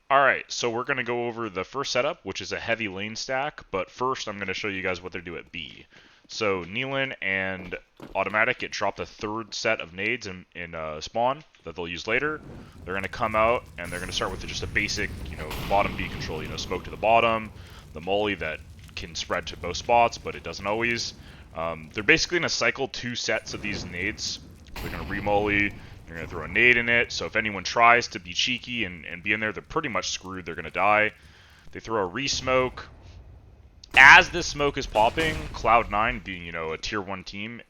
Alright, so we're going to go over the first setup, which is a heavy lane stack, but first I'm going to show you guys what they do at B. So Nealon and Automatic get dropped a third set of nades in spawn that they'll use later. They're going to come out, and they're going to start with just a basic, bottom B control, smoke to the bottom, the molly that can spread to both spots, but it doesn't always. They're basically going to cycle two sets of these nades. They're going to remolly, they're going to throw a nade in it, so if anyone tries to be cheeky and be in there, they're pretty much screwed. They're going to die. They throw a re-smoke. As this smoke is popping, Cloud9, being, a tier 1 team,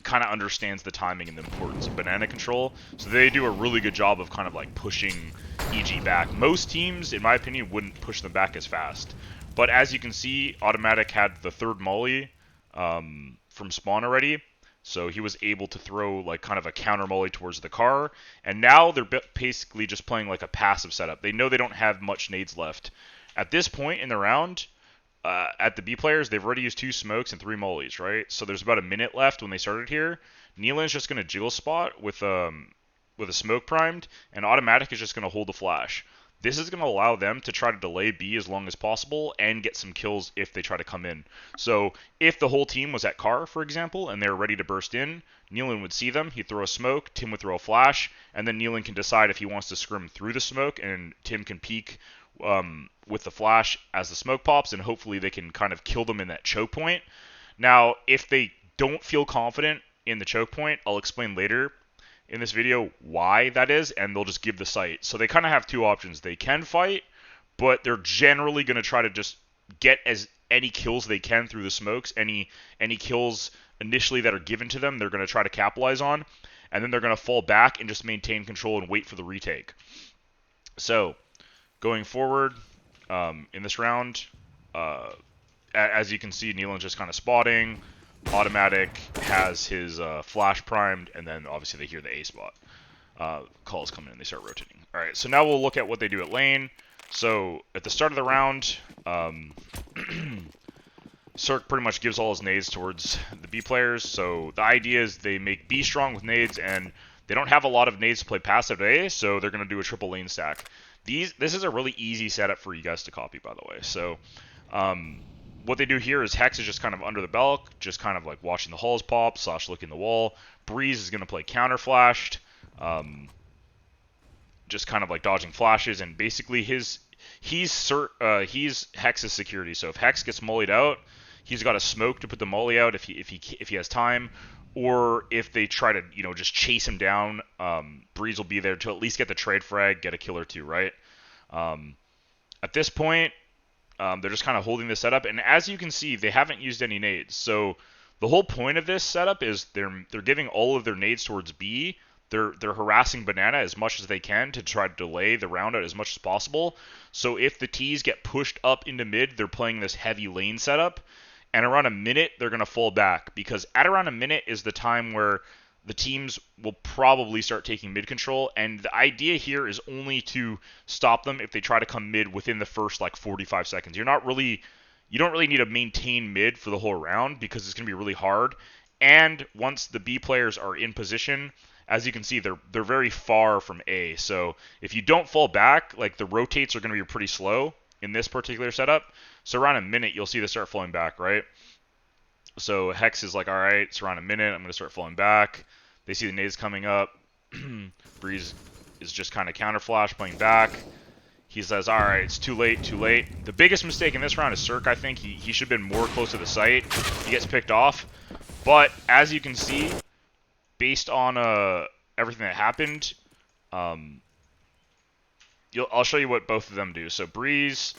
kind of understands the timing and the importance of banana control, so they do a really good job of kind of like pushing EG back. Most teams, in my opinion, wouldn't push them back as fast. But as you can see, Automatic had the third molly from spawn already, so he was able to throw like kind of a counter molly towards the car, and now they're basically just playing like a passive setup. They know they don't have much nades left. At this point in the round, at the B players, they've already used 2 smokes and 3 mollies, right? So there's about a minute left when they started here. Nealon's just going to jiggle spot with a smoke primed, and Automatic is just going to hold the flash. This is going to allow them to try to delay B as long as possible and get some kills if they try to come in. So if the whole team was at car, for example, and they're ready to burst in, Nealon would see them, he'd throw a smoke, Tim would throw a flash, and then Nealon can decide if he wants to scrim through the smoke, and Tim can peek with the flash as the smoke pops, and hopefully they can kind of kill them in that choke point. Now, if they don't feel confident in the choke point, I'll explain later in this video why that is, and they'll just give the site. So they kind of have 2 options. They can fight, but they're generally going to try to just get any kills they can through the smokes. Any kills initially that are given to them, they're going to try to capitalize on, and then they're going to fall back and just maintain control and wait for the retake. So going forward in this round, as you can see, Nealon's just kind of spotting. Automatic has his flash primed, and then obviously they hear the A spot. Calls coming in, they start rotating. Alright, so now we'll look at what they do at lane. So at the start of the round, Cirque pretty much gives all his nades towards the B players. So the idea is they make B strong with nades, and they don't have a lot of nades to play passive A, so they're going to do a triple lane stack. This is a really easy setup for you guys to copy, by the way. So what they do here is Hex is just kind of under the belt, just kind of like watching the hulls pop / looking the wall. Breeze is going to play counter flashed, just kind of like dodging flashes, and basically he's Hex's security. So if Hex gets mollied out, he's got a smoke to put the molly out if he has time, or if they try to just chase him down, Breeze will be there to at least get the trade frag, get a kill or 2, right? At this point, they're just kind of holding this setup, and as you can see, they haven't used any nades. So the whole point of this setup is they're giving all of their nades towards B. They're harassing Banana as much as they can to try to delay the round out as much as possible. So if the T's get pushed up into mid, they're playing this heavy lane setup, and around a minute they're going to fall back, because at around a minute is the time where the teams will probably start taking mid control, and the idea here is only to stop them if they try to come mid within the first like 45 seconds. You don't really need to maintain mid for the whole round, because it's going to be really hard. And once the B players are in position, as you can see, they're very far from A. So if you don't fall back, like the rotates are going to be pretty slow in this particular setup. So around a minute, you'll see they start falling back, right? So Hex is like, all right, it's around a minute, I'm going to start falling back. They see the nades coming up. Breeze is just kind of counter flash, playing back. He says, all right, it's too late, too late. The biggest mistake in this round is Cirque, I think. He should have been more close to the site. He gets picked off. But as you can see, based on everything that happened, I'll show you what both of them do. So Breeze,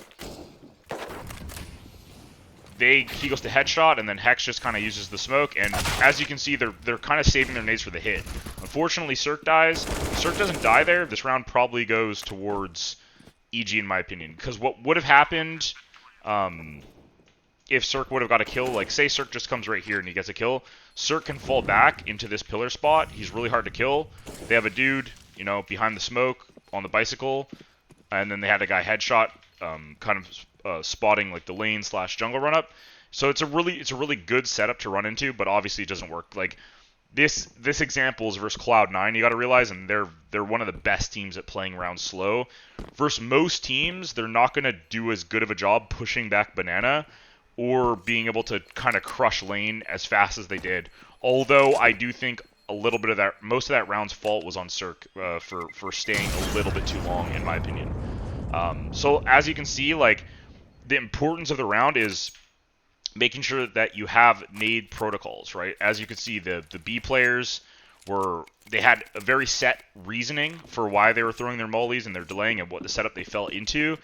he goes to headshot, and then Hex just kind of uses the smoke, and as you can see, they're kind of saving their nades for the hit. Unfortunately, Cirque dies. Cirque doesn't die there. This round probably goes towards EG, in my opinion, because what would have happened if Cirque would have got a kill, like say Cirque just comes right here and he gets a kill, Cirque can fall back into this pillar spot. He's really hard to kill. They have a dude, behind the smoke on the bicycle, and then they had a guy headshot, kind of spotting like the lane / jungle run up. So it's a really good setup to run into, but obviously it doesn't work. Like this example is versus Cloud9. You got to realize, and they're one of the best teams at playing around slow. Versus most teams, they're not going to do as good of a job pushing back Banana or being able to kind of crush lane as fast as they did. Although I do think a little bit of that, most of that round's fault was on Cirque for staying a little bit too long, in my opinion. So as you can see, like, the importance of the round is making sure that you have nade protocols, right? As you can see, the B players they had a very set reasoning for why they were throwing their mollies and their delaying and what the setup they fell into.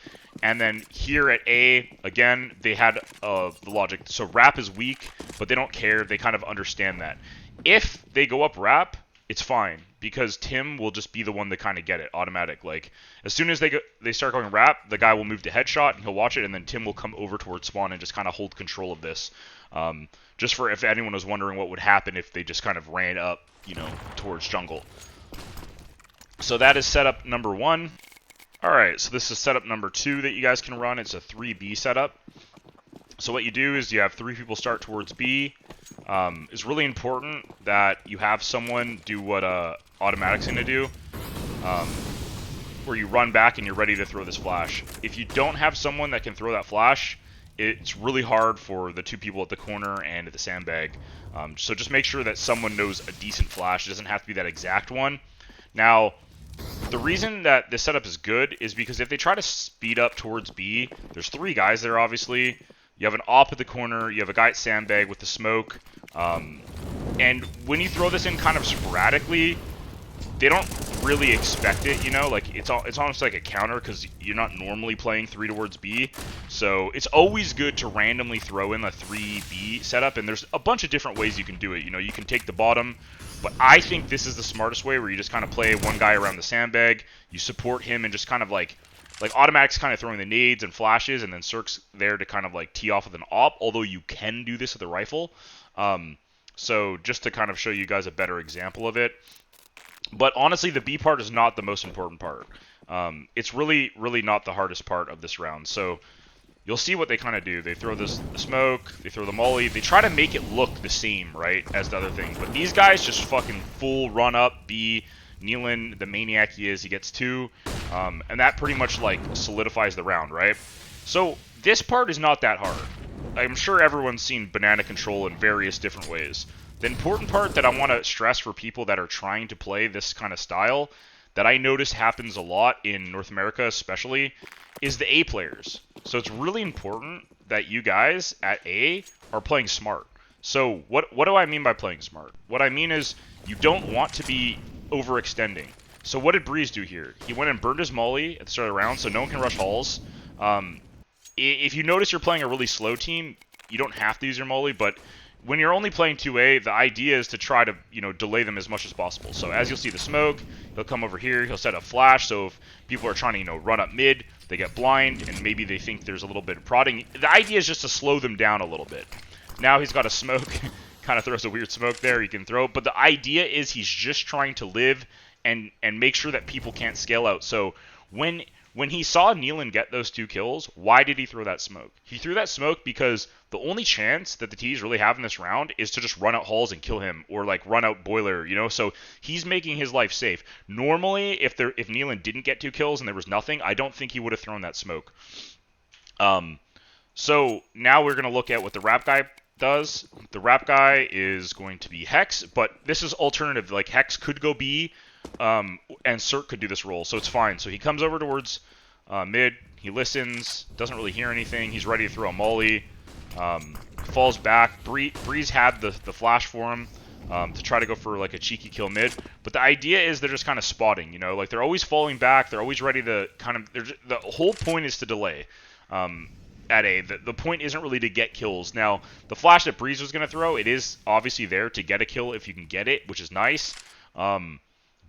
And then here at A, again, they had the logic. So Rap is weak, but they don't care. They kind of understand that. If they go up Rap, it's fine, because Tim will just be the one to kind of get it automatic. Like, as soon as they start going Rap, the guy will move to headshot and he'll watch it, and then Tim will come over towards spawn and just kind of hold control of this. Just for if anyone was wondering what would happen if they just kind of ran up, you know, towards jungle. So that is setup number 1. Alright, so this is setup number 2 that you guys can run. It's a 3B setup. So what you do is you have 3 people start towards B. It's really important that you have someone do what Automatic's going to do, where you run back and you're ready to throw this flash. If you don't have someone that can throw that flash, it's really hard for the 2 people at the corner and at the sandbag. So just make sure that someone knows a decent flash. It doesn't have to be that exact one. Now, the reason that this setup is good is because if they try to speed up towards B, there's 3 guys there, obviously. You have an op at the corner, you have a guy at sandbag with the smoke, and when you throw this in kind of sporadically, they don't really expect it, you know, like it's almost like a counter because you're not normally playing 3 towards B. So it's always good to randomly throw in a 3B setup, and there's a bunch of different ways you can do it. You know, you can take the bottom, but I think this is the smartest way, where you just kind of play one guy around the sandbag, you support him, and just kind of like Automatic's kind of throwing the nades and flashes, and then Cirque's there to kind of like tee off with an op, although you can do this with a rifle. So just to kind of show you guys a better example of it. But honestly, the B part is not the most important part. It's really not the hardest part of this round. So you'll see what they kind of do. They throw the smoke, they throw the molly, they try to make it look the same, right, as the other thing. But these guys just fucking full run up B. Nealon, the maniac he is, he gets 2. And that pretty much like solidifies the round, right? So this part is not that hard. I'm sure everyone's seen banana control in various different ways. The important part that I want to stress for people that are trying to play this kind of style, that I notice happens a lot in North America especially, is the A players. So it's really important that you guys at A are playing smart. So what do I mean by playing smart? What I mean is you don't want to be overextending. So what did Breeze do here? He went and burned his molly at the start of the round, so no one can rush halls. If you notice you're playing a really slow team, you don't have to use your molly, but when you're only playing 2A, the idea is to try to, you know, delay them as much as possible. So as you'll see the smoke, he'll come over here, he'll set a flash, so if people are trying to, you know, run up mid, they get blind, and maybe they think there's a little bit of prodding. The idea is just to slow them down a little bit. Now he's got a smoke, kind of throws a weird smoke there, he can throw, but the idea is he's just trying to live and make sure that people can't scale out. So when he saw Nealon get those 2 kills, why did he throw that smoke? He threw that smoke because the only chance that the T's really have in this round is to just run out halls and kill him, or like run out boiler, you know? So he's making his life safe. Normally, if Nealon didn't get 2 kills and there was nothing, I don't think he would have thrown that smoke. So now we're going to look at what the Rap guy does. The Rap guy is going to be Hex, but this is alternative. Like, Hex could go B, and Cirque could do this role, so it's fine. So he comes over towards mid, he listens, doesn't really hear anything, he's ready to throw a molly, falls back. Breeze had the flash for him to try to go for like a cheeky kill mid, but the idea is they're just kind of spotting, you know, like they're always falling back, they're always ready to kind of, the whole point is to delay. At A, the point isn't really to get kills. Now, the flash that Breeze was going to throw, it is obviously there to get a kill if you can get it, which is nice.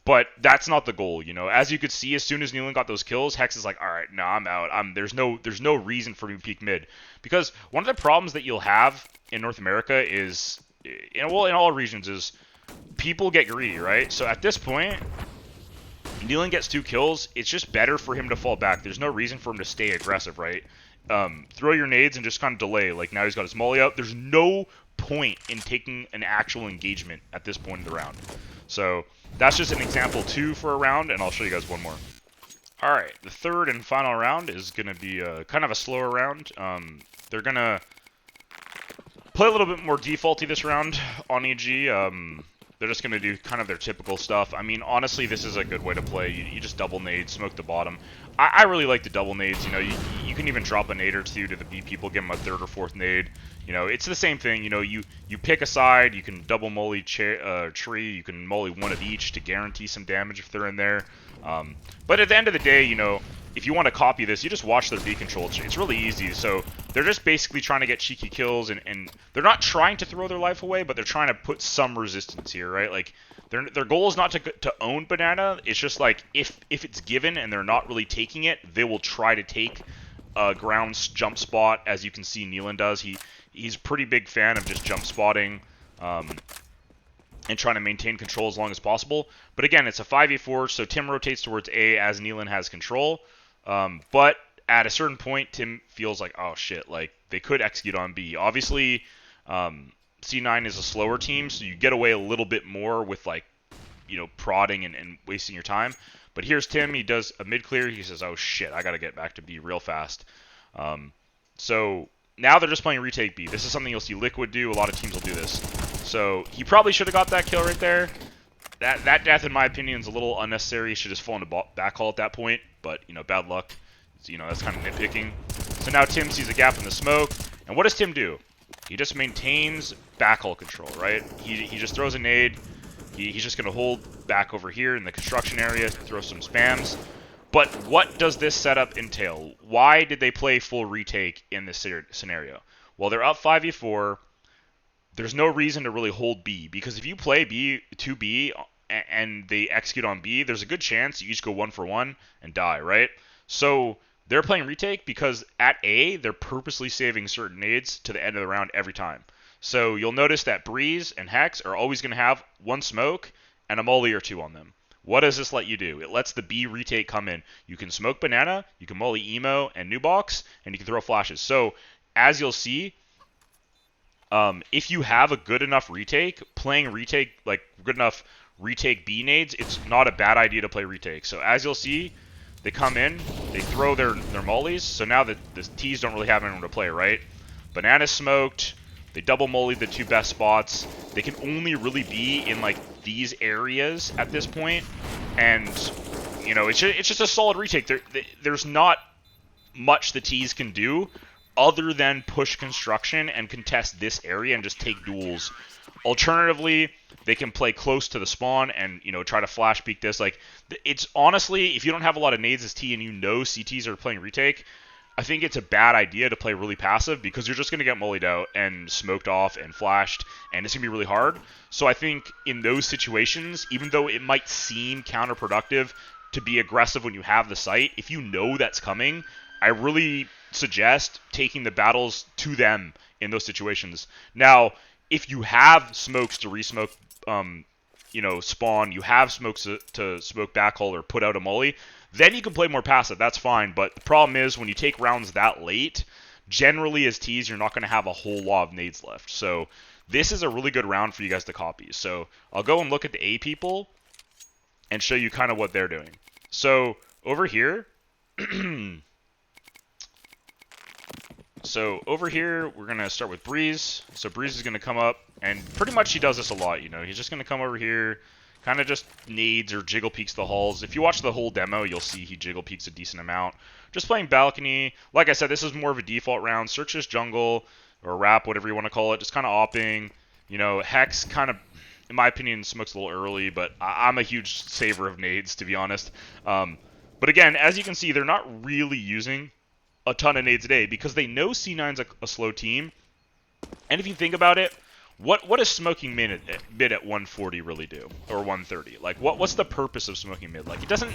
But that's not the goal, you know. As you could see, as soon as Nealon got those kills, Hex is like, all right, no, I'm out. There's no reason for me to peek mid. Because one of the problems that you'll have in North America is, in all regions, is people get greedy, right? So at this point, Nealon gets 2 kills, it's just better for him to fall back. There's no reason for him to stay aggressive, right? Throw your nades and just kind of delay. Like, now he's got his molly out. There's no point in taking an actual engagement at this point in the round. So, that's just an example 2 for a round, and I'll show you guys one more. Alright, the third and final round is going to be kind of a slower round. They're going to play a little bit more defaulty this round on EG. They're just going to do kind of their typical stuff. I mean, honestly, this is a good way to play. You just double nade, smoke the bottom. I really like the double nades. You know, you can even drop a nade or 2 to the B people, give them a 3rd or 4th nade. You know, it's the same thing. You know, you pick a side, you can double molly tree, you can molly 1 of each to guarantee some damage if they're in there. But at the end of the day, you know, if you want to copy this, you just watch their B control. It's really easy. So they're just basically trying to get cheeky kills, and they're not trying to throw their life away, but they're trying to put some resistance here, right? Like, their goal is not to own banana. It's just like, if it's given and they're not really taking it, they will try to take a ground jump spot, as you can see Nealon does. He's a pretty big fan of just jump spotting, and trying to maintain control as long as possible. But again, it's a 5v4, so Tim rotates towards A as Nealon has control. But at a certain point, Tim feels like, oh shit, like, they could execute on B. Obviously, C9 is a slower team, so you get away a little bit more with, like, you know, prodding and wasting your time. But here's Tim, he does a mid-clear, he says, oh shit, I gotta get back to B real fast. So now they're just playing retake B. This is something you'll see Liquid do, a lot of teams will do this. So he probably should have got that kill right there. That death, in my opinion, is a little unnecessary. He should just fall into backhaul at that point. But, you know, bad luck. You know, that's kind of nitpicking. So now Tim sees a gap in the smoke. And what does Tim do? He just maintains backhaul control, right? He just throws a nade. He's just going to hold back over here in the construction area, throw some spams. But what does this setup entail? Why did they play full retake in this scenario? Well, they're up 5v4. There's no reason to really hold B, because if you play B 2B and they execute on B, there's a good chance you each go 1 for 1 and die, right? So they're playing retake because at A, they're purposely saving certain nades to the end of the round every time. So you'll notice that Breeze and Hex are always going to have 1 smoke and a molly or 2 on them. What does this let you do? It lets the B retake come in. You can smoke banana, you can molly emo and new box, and you can throw flashes. So as you'll see, if you have a good enough retake, playing retake, like good enough retake B nades, it's not a bad idea to play retake. So as you'll see, they come in, they throw their mollies, so now the T's don't really have anyone to play, right? Banana's smoked, they double mollied the 2 best spots. They can only really be in like these areas at this point, and you know, it's just a solid retake. There's not much the T's can do other than push construction and contest this area and just take duels. Alternatively, they can play close to the spawn and, you know, try to flash peek this. Like, it's honestly, if you don't have a lot of nades as T and you know CTs are playing retake, I think it's a bad idea to play really passive, because you're just going to get mollied out and smoked off and flashed, and it's going to be really hard. So I think in those situations, even though it might seem counterproductive to be aggressive when you have the site, if you know that's coming, I really suggest taking the battles to them in those situations. Now, if you have smokes to resmoke, you know, spawn, you have smokes to smoke backhaul or put out a molly, then you can play more passive. That's fine. But the problem is, when you take rounds that late, generally as T's, you're not going to have a whole lot of nades left. So this is a really good round for you guys to copy. So I'll go and look at the A people and show you kind of what they're doing. So over here, we're going to start with Breeze. So Breeze is going to come up, and pretty much he does this a lot, you know. He's just going to come over here, kind of just nades or jiggle peeks the halls. If you watch the whole demo, you'll see he jiggle peeks a decent amount. Just playing balcony. Like I said, this is more of a default round. Searches jungle, or wrap, whatever you want to call it. Just kind of opping. You know, Hex kind of, in my opinion, smokes a little early, but I'm a huge saver of nades, to be honest. But again, as you can see, they're not really using a ton of nades a day, because they know C9's a slow team. And if you think about it, what does smoking mid at 140 really do, or 130? Like, what's the purpose of smoking mid? Like, it doesn't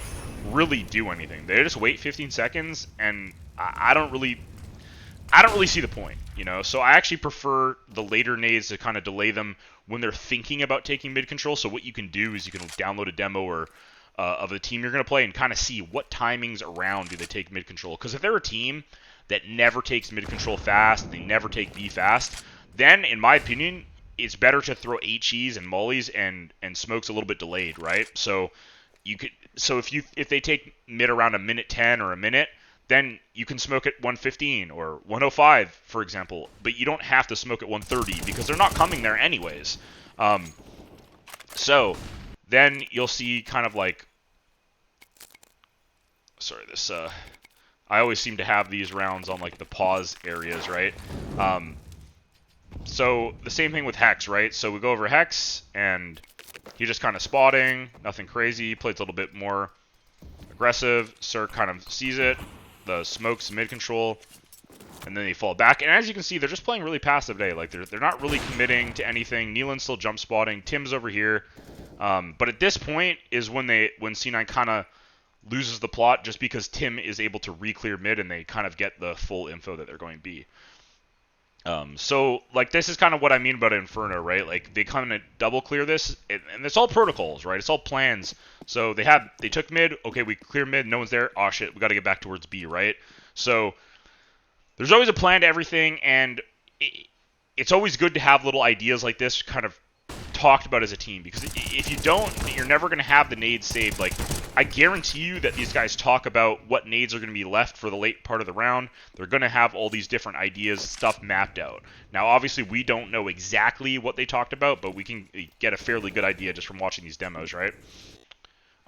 really do anything. They just wait 15 seconds, and I don't really see the point, you know. So I actually prefer the later nades to kind of delay them when they're thinking about taking mid control. So what you can do is you can download a demo or of the team you're going to play and kind of see what timings around do they take mid control. Because if they're a team that never takes mid control fast, they never take B fast, then in my opinion, it's better to throw HEs and mollies and smokes a little bit delayed, right? So if they take mid around a minute 10 or a minute, then you can smoke at 115 or 105, for example, but you don't have to smoke at 130 because they're not coming there anyways. So then you'll see kind of like, sorry, this, I always seem to have these rounds on like the pause areas, right? So the same thing with Hex, right? So we go over Hex and he's just kind of spotting, nothing crazy, plays a little bit more aggressive. Cirque kind of sees it, the smokes mid control, and then they fall back. And as you can see, they're just playing really passive today. Like they're not really committing to anything. Neelan's still jump spotting. Tim's over here. But at this point is when C9 kind of loses the plot, just because Tim is able to re-clear mid and they kind of get the full info that they're going B. So like this is kind of what I mean about Inferno, right? Like they kind of double clear this, and it's all protocols, right? It's all plans. So they took mid. Okay, we clear mid. No one's there. Oh shit, we got to get back towards B, right? So there's always a plan to everything, and it's always good to have little ideas like this kind of talked about as a team, because if you don't, you're never going to have the nades saved. Like, I guarantee you that these guys talk about what nades are going to be left for the late part of the round. They're going to have all these different ideas, stuff mapped out. Now, obviously, we don't know exactly what they talked about, but we can get a fairly good idea just from watching these demos, right?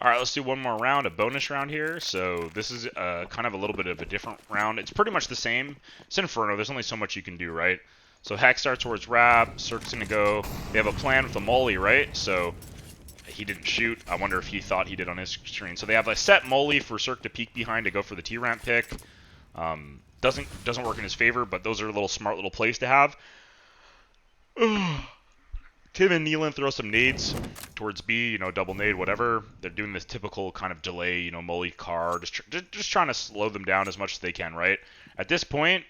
All right, let's do one more round, a bonus round here. So this is kind of a little bit of a different round. It's pretty much the same. It's Inferno. There's only so much you can do, right? So Hex starts towards Rap. Cirque's going to go. They have a plan with the Molly, right? So he didn't shoot. I wonder if he thought he did on his screen. So they have a set Molly for Cirque to peek behind to go for the T-ramp pick. Doesn't work in his favor, but those are little smart little plays to have. Tim and Neelan throw some nades towards B, double nade, whatever. They're doing this typical kind of delay, Molly car, just trying to slow them down as much as they can, right? At this point,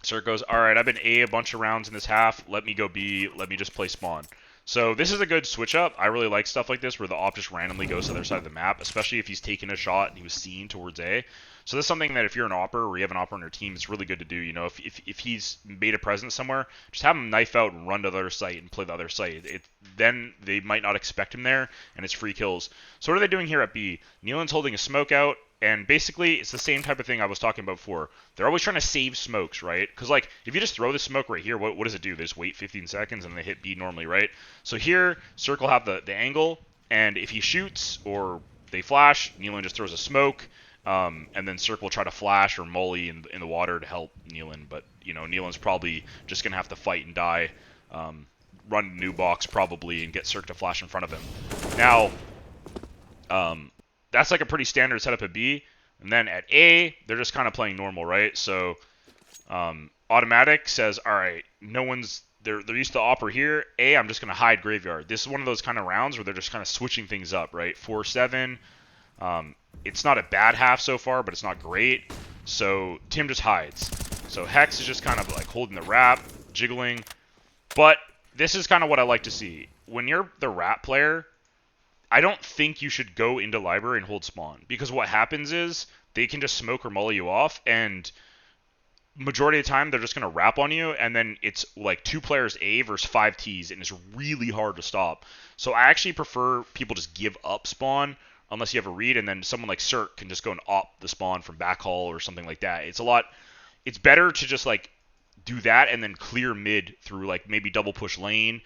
Cirque goes, all right, I've been A bunch of rounds in this half. Let me go B. Let me just play spawn. So this is a good switch up. I really like stuff like this where the op just randomly goes to the other side of the map, especially if he's taking a shot and he was seen towards A. So that's something that if you're an opper or you have an opper on your team, it's really good to do. If he's made a presence somewhere, just have him knife out and run to the other site and play the other site. Then they might not expect him there, and it's free kills. So what are they doing here at B? Neelan's holding a smoke out, and basically it's the same type of thing I was talking about before. They're always trying to save smokes, right? Because like if you just throw the smoke right here, what does it do? They just wait 15 seconds and they hit B normally, right? So here, Cirque will have the angle, and if he shoots or they flash, Neelan just throws a smoke. And then Cirque will try to flash or molly in the water to help Neelan, but Neelan's probably just gonna have to fight and die, run a new box probably, and get Cirque to flash in front of him. Now, that's like a pretty standard setup at B, and then at A, they're just kind of playing normal, right? So, Automatic says, all right, they're used to opper here. A, I'm just gonna hide graveyard. This is one of those kind of rounds where they're just kind of switching things up, right? 4-7. It's not a bad half so far, but it's not great. So Tim just hides. So Hex is just kind of like holding the wrap, jiggling. But this is kind of what I like to see. When you're the wrap player, I don't think you should go into library and hold spawn. Because what happens is they can just smoke or mully you off, and majority of the time they're just going to wrap on you, and then it's like 2 players A versus 5 Ts, and it's really hard to stop. So I actually prefer people just give up spawn, unless you have a read, and then someone like Cirque can just go and op the spawn from backhaul or something like that. It's better to just like do that and then clear mid through like maybe double push lane,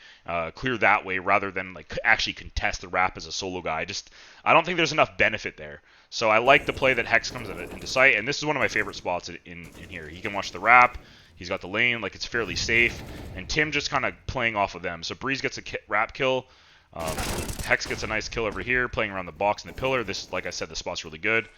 clear that way rather than like actually contest the wrap as a solo guy. I don't think there's enough benefit there. So I like the play that Hex comes into sight, and this is one of my favorite spots in here. He can watch the wrap. He's got the lane, like it's fairly safe, and Tim just kind of playing off of them. So Breeze gets a wrap kill. Hex gets a nice kill over here, playing around the box and the pillar. This, like I said, the spot's really good.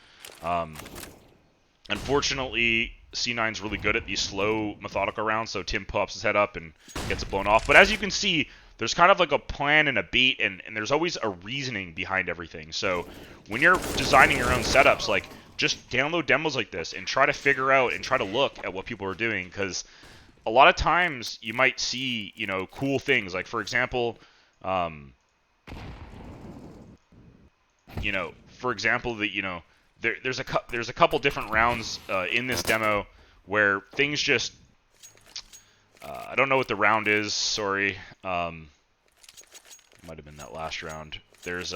Unfortunately, C9's really good at these slow, methodical rounds, so Tim pops his head up and gets it blown off. But as you can see, there's kind of like a plan and a beat, and there's always a reasoning behind everything. So when you're designing your own setups, like just download demos like this and try to figure out and try to look at what people are doing, because a lot of times you might see, cool things. Like, for example, you know, for example, that, you know, there's a couple different rounds in this demo where things just I don't know what the round is. Sorry, might have been that last round. There's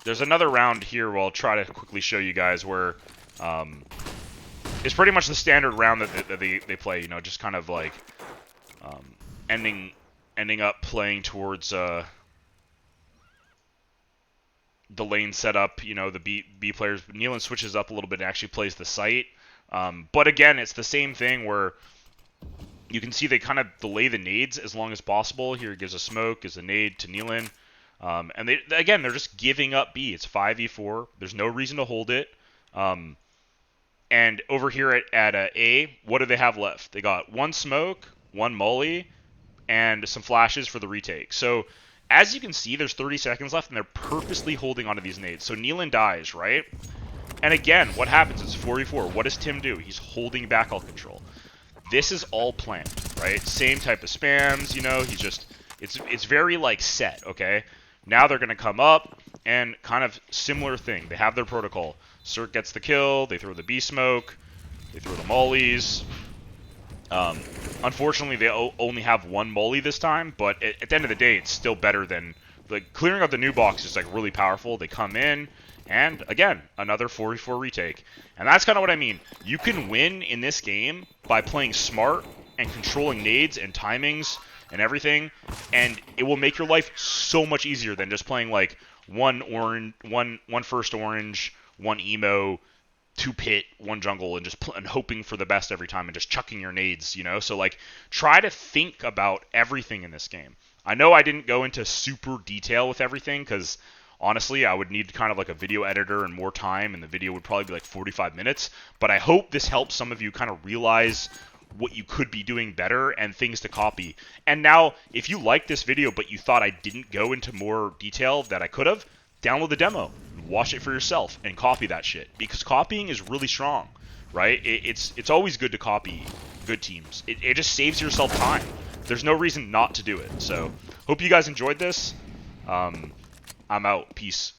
another round here where I'll try to quickly show you guys where it's pretty much the standard round that they play. You know, just kind of like ending up playing towards the lane setup. You know, the B players. Nealon switches up a little bit and actually plays the site. But again, it's the same thing where you can see they kind of delay the nades as long as possible. Here it gives a smoke, gives a nade to Nealon. And they're just giving up B. It's 5v4. There's no reason to hold it. And over here at A, what do they have left? They got one smoke, one molly, and some flashes for the retake. So as you can see, there's 30 seconds left, and they're purposely holding onto these nades. So Nealon dies, right? And again, what happens? It's 4v4. What does Tim do? He's holding back all control. This is all planned, right? Same type of spams, you know. He's just, it's very like set, okay? Now they're gonna come up and kind of similar thing. They have their protocol. Cirque gets the kill. They throw the B smoke. They throw the mollies. Unfortunately, they only have one molly this time, but at the end of the day, it's still better than like clearing out the new box is like really powerful. They come in. And, again, another 4v4 retake. And that's kind of what I mean. You can win in this game by playing smart and controlling nades and timings and everything. And it will make your life so much easier than just playing, like, one first orange, one emo, two pit, one jungle, and just and hoping for the best every time and just chucking your nades, you know? So, like, try to think about everything in this game. I know I didn't go into super detail with everything because honestly, I would need kind of like a video editor and more time, and the video would probably be like 45 minutes. But I hope this helps some of you kind of realize what you could be doing better and things to copy. And now, if you like this video but you thought I didn't go into more detail that I could have, download the demo, watch it for yourself, and copy that shit. Because copying is really strong, right? It's always good to copy good teams. It just saves yourself time. There's no reason not to do it. So, hope you guys enjoyed this. I'm out. Peace.